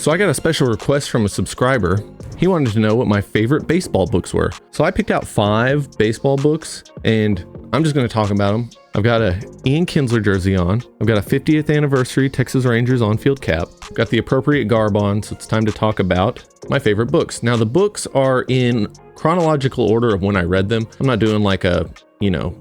So I got a special request from a subscriber. He wanted to know what my favorite baseball books were. So I picked out 5 baseball books and I'm just going to talk about them. I've got a Ian Kinsler jersey on. I've got a 50th anniversary Texas Rangers on-field cap. I've got the appropriate garb on, so it's time to talk about my favorite books. Now the books are in chronological order of when I read them. I'm not doing like a,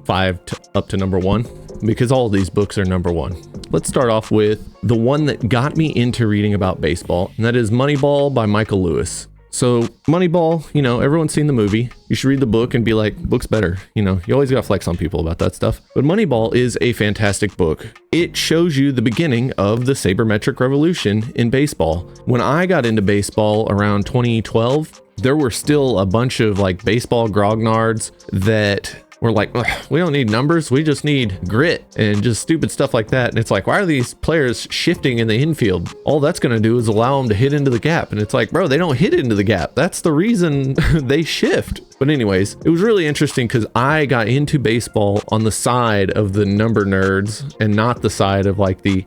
5 up to number 1 because all of these books are number 1. Let's start off with the one that got me into reading about baseball, and that is Moneyball by Michael Lewis. So Moneyball, everyone's seen the movie. You should read the book and be like, book's better. You always gotta flex on people about that stuff. But Moneyball is a fantastic book. It shows you the beginning of the sabermetric revolution in baseball. When I got into baseball around 2012, there were still a bunch of like baseball grognards that we're like, we don't need numbers. We just need grit and just stupid stuff like that. And it's like, why are these players shifting in the infield? All that's going to do is allow them to hit into the gap. And it's like, bro, they don't hit into the gap. That's the reason they shift. But anyways, it was really interesting because I got into baseball on the side of the number nerds and not the side of like the,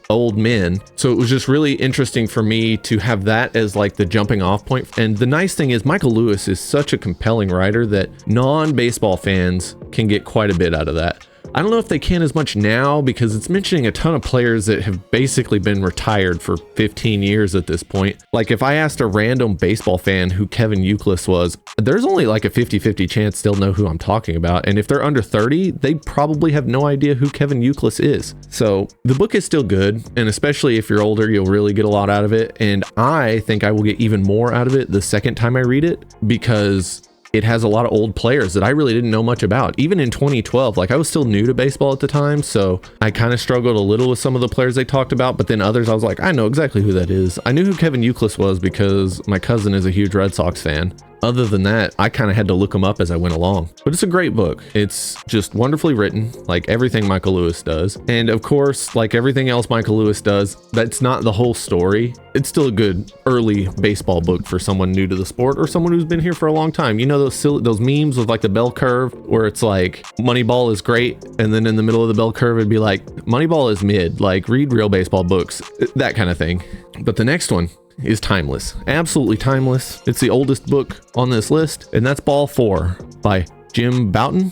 old men. So it was just really interesting for me to have that as like the jumping off point. And the nice thing is Michael Lewis is such a compelling writer that non-baseball fans can get quite a bit out of that. I don't know if they can as much now because it's mentioning a ton of players that have basically been retired for 15 years at this point. Like if I asked a random baseball fan who Kevin Youkilis was, there's only like a 50-50 chance they'll know who I'm talking about. And if they're under 30, they probably have no idea who Kevin Youkilis is. So the book is still good. And especially if you're older, you'll really get a lot out of it. And I think I will get even more out of it the second time I read it because it has a lot of old players that I really didn't know much about. Even in 2012, like I was still new to baseball at the time. So I kind of struggled a little with some of the players they talked about, but then others I was like, I know exactly who that is. I knew who Kevin Youkilis was because my cousin is a huge Red Sox fan. Other than that, I kind of had to look them up as I went along. But it's a great book. It's just wonderfully written, like everything Michael Lewis does. And of course, like everything else Michael Lewis does, that's not the whole story. It's still a good early baseball book for someone new to the sport or someone who's been here for a long time. Those memes with like the bell curve where it's like Moneyball is great, and then in the middle of the bell curve it'd be like Moneyball is mid, like read real baseball books, that kind of thing. But the next one is timeless, absolutely timeless. It's the oldest book on this list, and that's Ball 4 by Jim Button.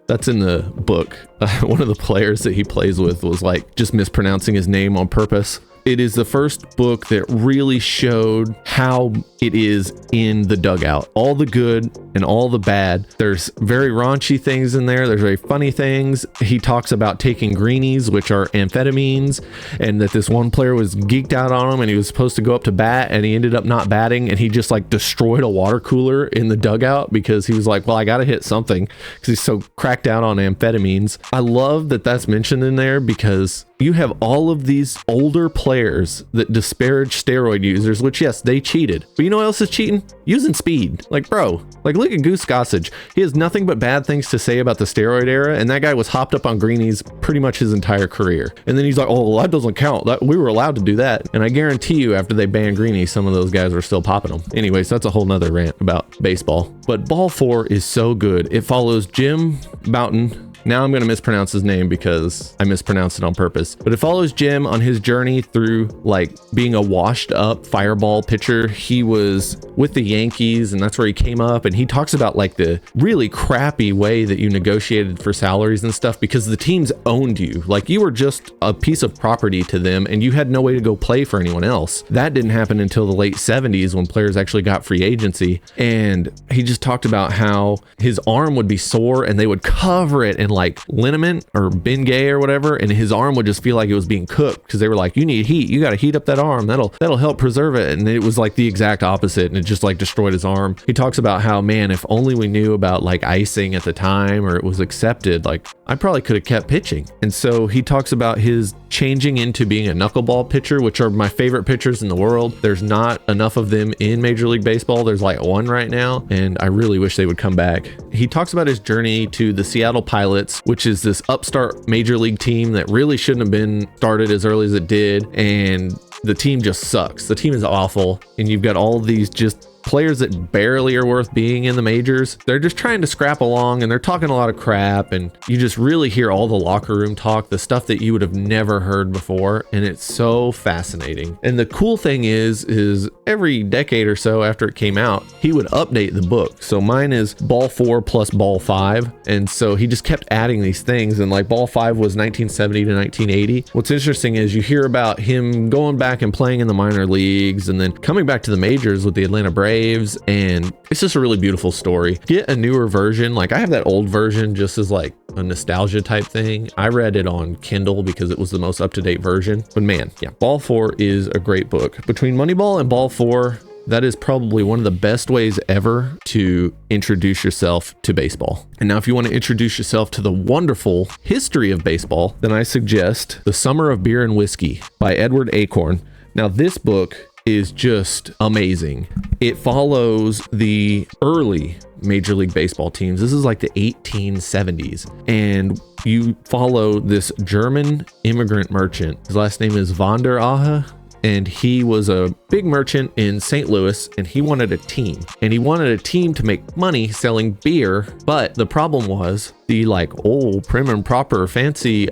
That's in the book. One of the players that he plays with was like just mispronouncing his name on purpose. It is the first book that really showed how it is in the dugout. All the good and all the bad. There's very raunchy things in there. There's very funny things. He talks about taking greenies, which are amphetamines, and that this one player was geeked out on him and he was supposed to go up to bat and he ended up not batting and he just like destroyed a water cooler in the dugout because he was like, well, I got to hit something because he's so cracked out on amphetamines. I love that that's mentioned in there because you have all of these older players that disparage steroid users, which yes, they cheated. But you know what else is cheating? Using speed. Like, bro, like look at Goose Gossage. He has nothing but bad things to say about the steroid era. And that guy was hopped up on greenies pretty much his entire career. And then he's like, oh, well, that doesn't count. We were allowed to do that. And I guarantee you after they banned greenies, some of those guys are still popping them. Anyways, that's a whole nother rant about baseball. But Ball 4 is so good. It follows Jim Bouton. Now I'm going to mispronounce his name because I mispronounced it on purpose. But it follows Jim on his journey through like being a washed up fireball pitcher. He was with the Yankees and that's where he came up. And he talks about like the really crappy way that you negotiated for salaries and stuff because the teams owned you. Like you were just a piece of property to them and you had no way to go play for anyone else. That didn't happen until the late 70s when players actually got free agency. And he just talked about how his arm would be sore and they would cover it in like liniment or Bengay or whatever, and his arm would just feel like it was being cooked because they were like, you need heat, you got to heat up that arm, that'll help preserve it. And it was like the exact opposite, and it just like destroyed his arm. He talks about how, man, if only we knew about like icing at the time or it was accepted, like I probably could have kept pitching. And so he talks about his changing into being a knuckleball pitcher, which are my favorite pitchers in the world. There's not enough of them in Major League Baseball. There's like one right now, and I really wish they would come back. He talks about his journey to the Seattle Pilots, which is this upstart major league team that really shouldn't have been started as early as it did. And the team just sucks. The team is awful. And you've got all these just players that barely are worth being in the majors. They're just trying to scrap along and they're talking a lot of crap, and you just really hear all the locker room talk, the stuff that you would have never heard before, and it's so fascinating. And the cool thing is every decade or so after it came out, he would update the book. So mine is Ball 4 plus Ball 5, and so he just kept adding these things, and like Ball 5 was 1970 to 1980. What's interesting is you hear about him going back and playing in the minor leagues and then coming back to the majors with the Atlanta Braves, and it's just a really beautiful story. Get a newer version. Like I have that old version just as like a nostalgia type thing. I read it on Kindle because it was the most up-to-date version. But man, yeah, Ball 4 is a great book. Between Moneyball and Ball 4, that is probably one of the best ways ever to introduce yourself to baseball. And now if you want to introduce yourself to the wonderful history of baseball, then I suggest The Summer of Beer and Whiskey by Edward Acorn. Now this book is just amazing. It follows the early Major League Baseball teams. This is like the 1870s. And you follow this German immigrant merchant. His last name is von der Ahe. And he was a big merchant in St. Louis, and he wanted a team. And he wanted a team to make money selling beer. But the problem was the like old prim and proper fancy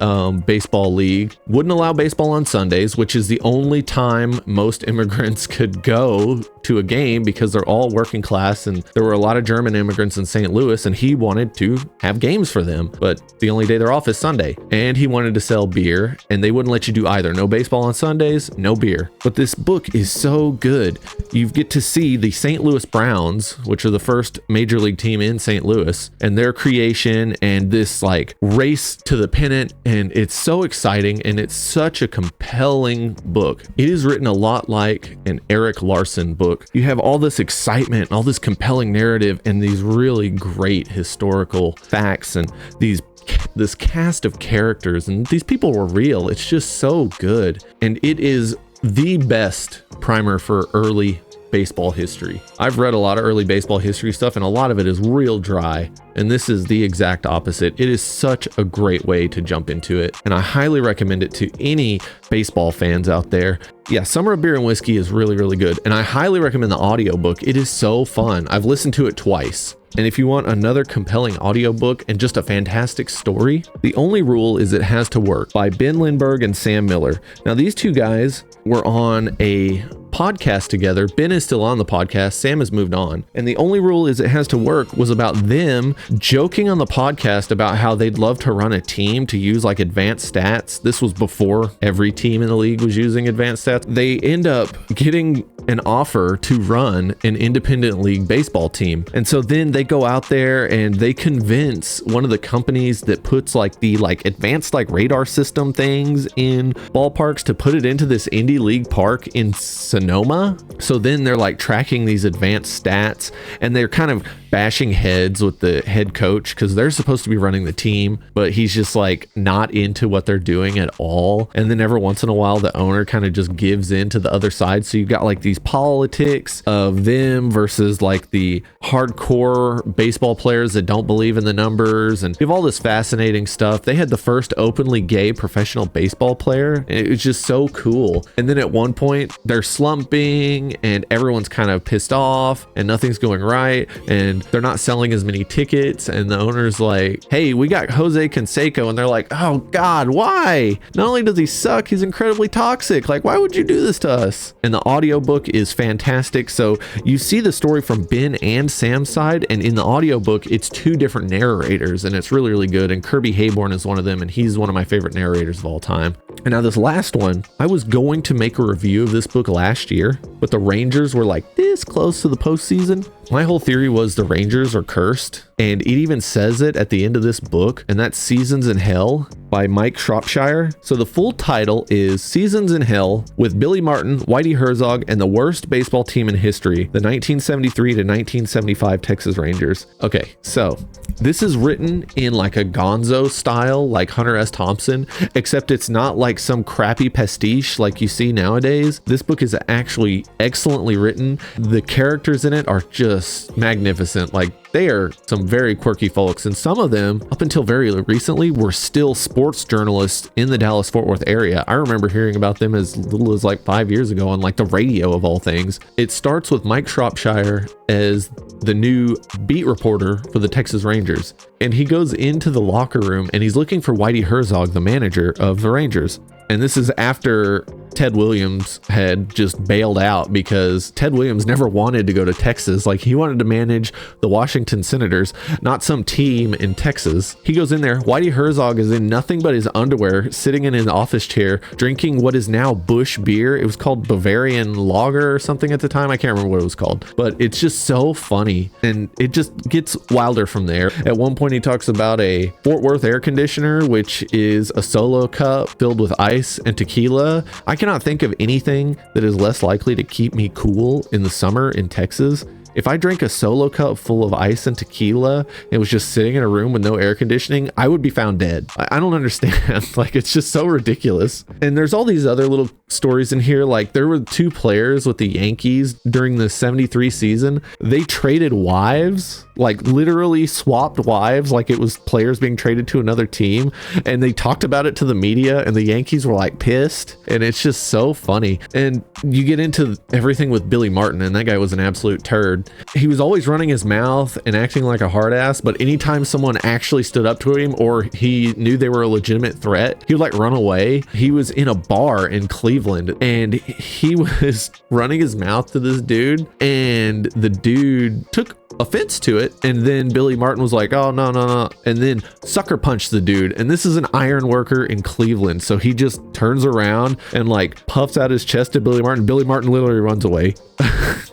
baseball league wouldn't allow baseball on Sundays, which is the only time most immigrants could go to a game because they're all working class, and there were a lot of German immigrants in St. Louis, and he wanted to have games for them, but the only day they're off is Sunday. And he wanted to sell beer, and they wouldn't let you do either. No baseball on Sundays, no beer. But this book is so good. You get to see the St. Louis Browns, which are the first major league team in St. Louis, and their creation and this like race to the pennant. And it's so exciting, and it's such a compelling book. It is written a lot like an Erik Larson book. You have all this excitement, all this compelling narrative, and these really great historical facts, and this cast of characters, and these people were real. It's just so good. And it is the best primer for early baseball history. I've read a lot of early baseball history stuff, and a lot of it is real dry, and this is the exact opposite. It is such a great way to jump into it, and I highly recommend it to any baseball fans out there. Yeah, Summer of Beer and Whiskey is really, really good, and I highly recommend the audiobook. It is so fun. I've listened to it twice. And if you want another compelling audiobook and just a fantastic story, The Only Rule Is It Has to Work by Ben Lindbergh and Sam Miller. Now, these two guys were on a podcast together. Ben is still on the podcast. Sam has moved on. And The Only Rule Is It Has to Work was about them joking on the podcast about how they'd love to run a team to use like advanced stats. This was before every team in the league was using advanced stats. They end up getting an offer to run an independent league baseball team. And so then they go out there and they convince one of the companies that puts like the like advanced like radar system things in ballparks to put it into this indie league park in Sonoma. So then they're like tracking these advanced stats, and they're kind of bashing heads with the head coach because they're supposed to be running the team, but he's just like not into what they're doing at all. And then every once in a while, the owner kind of just gives in to the other side. So you've got like these politics of them versus like the hardcore baseball players that don't believe in the numbers, and you have all this fascinating stuff. They had the first openly gay professional baseball player, and it was just so cool. And then at one point they're slumping and everyone's kind of pissed off and nothing's going right, and they're not selling as many tickets, and the owner's like, hey, we got Jose Canseco, and they're like, oh god, why? Not only does he suck, he's incredibly toxic. Like, why would you do this to us? And the audiobook is fantastic. So you see the story from Ben and Sam's side, and in the audiobook it's two different narrators, and it's really, really good. And Kirby Hayborn is one of them, and he's one of my favorite narrators of all time. And now this last one, I was going to make a review of this book last year, but the Rangers were like this close to the postseason. My whole theory was the Rangers are cursed, and it even says it at the end of this book, and that's Seasons in Hell by Mike Shropshire. So the full title is Seasons in Hell with Billy Martin, Whitey Herzog, and the worst baseball team in history, the 1973 to 1975 Texas Rangers. Okay, so this is written in like a gonzo style, like Hunter S. Thompson, except it's not like some crappy pastiche like you see nowadays. This book is actually excellently written. The characters in it are just just magnificent. Like, they are some very quirky folks, and some of them, up until very recently, were still sports journalists in the Dallas-Fort Worth area. I remember hearing about them as little as like 5 years ago on like the radio of all things. It starts with Mike Shropshire as the new beat reporter for the Texas Rangers, and he goes into the locker room and he's looking for Whitey Herzog, the manager of the Rangers. And this is after Ted Williams had just bailed out, because Ted Williams never wanted to go to Texas. Like, he wanted to manage the Washington Senators, not some team in Texas. He goes in there. Whitey Herzog is in nothing but his underwear, sitting in his office chair, drinking what is now Busch beer. It was called Bavarian Lager or something at the time. I can't remember what it was called, but it's just so funny, and it just gets wilder from there. At one point, he talks about a Fort Worth air conditioner, which is a Solo cup filled with ice and tequila. I cannot think of anything that is less likely to keep me cool in the summer in Texas. If I drank a Solo cup full of ice and tequila and was just sitting in a room with no air conditioning, I would be found dead. I don't understand. Like, it's just so ridiculous. And there's all these other little stories in here. Like, there were 2 players with the Yankees during the 73 season. They traded wives, like literally swapped wives, like it was players being traded to another team. And they talked about it to the media, and the Yankees were like pissed. And it's just so funny. And you get into everything with Billy Martin, and that guy was an absolute turd. He was always running his mouth and acting like a hard ass, but anytime someone actually stood up to him or he knew they were a legitimate threat, he would like run away. He was in a bar in Cleveland, and he was running his mouth to this dude, and the dude took offense to it, and then Billy Martin was like, oh, no, and then sucker punched the dude. And this is an iron worker in Cleveland, so he just turns around and like puffs out his chest at Billy Martin. Billy Martin literally runs away.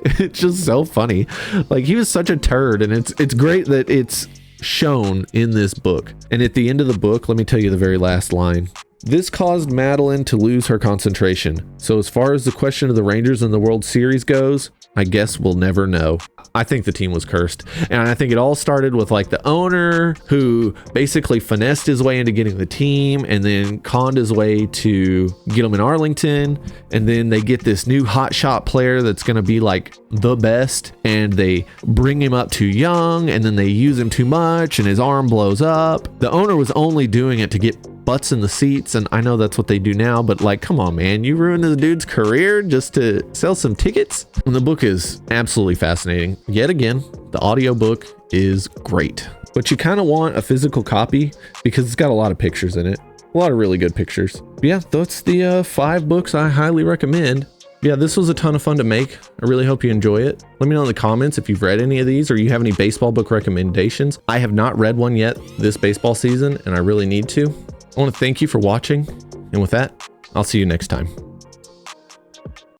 It's just so funny. Like, he was such a turd, and it's great that it's shown in this book. And at the end of the book, let me tell you the very last line. This caused Madeline to lose her concentration. So as far as the question of the Rangers in the World Series goes, I guess we'll never know. I think the team was cursed. And I think it all started with like the owner who basically finessed his way into getting the team and then conned his way to get them in Arlington. And then they get this new hotshot player that's going to be like the best. And they bring him up too young, and then they use him too much and his arm blows up. The owner was only doing it to get butts in the seats, and I know that's what they do now, but like, come on, man, you ruined the dude's career just to sell some tickets. And the book is absolutely fascinating. Yet again, the audiobook is great, but you kind of want a physical copy because it's got a lot of pictures in it, a lot of really good pictures. But yeah, that's the 5 books I highly recommend. Yeah, this was a ton of fun to make. I really hope you enjoy it. Let me know in the comments if you've read any of these or you have any baseball book recommendations. I have not read one yet this baseball season, and I really need to. I want to thank you for watching, and with that, I'll see you next time.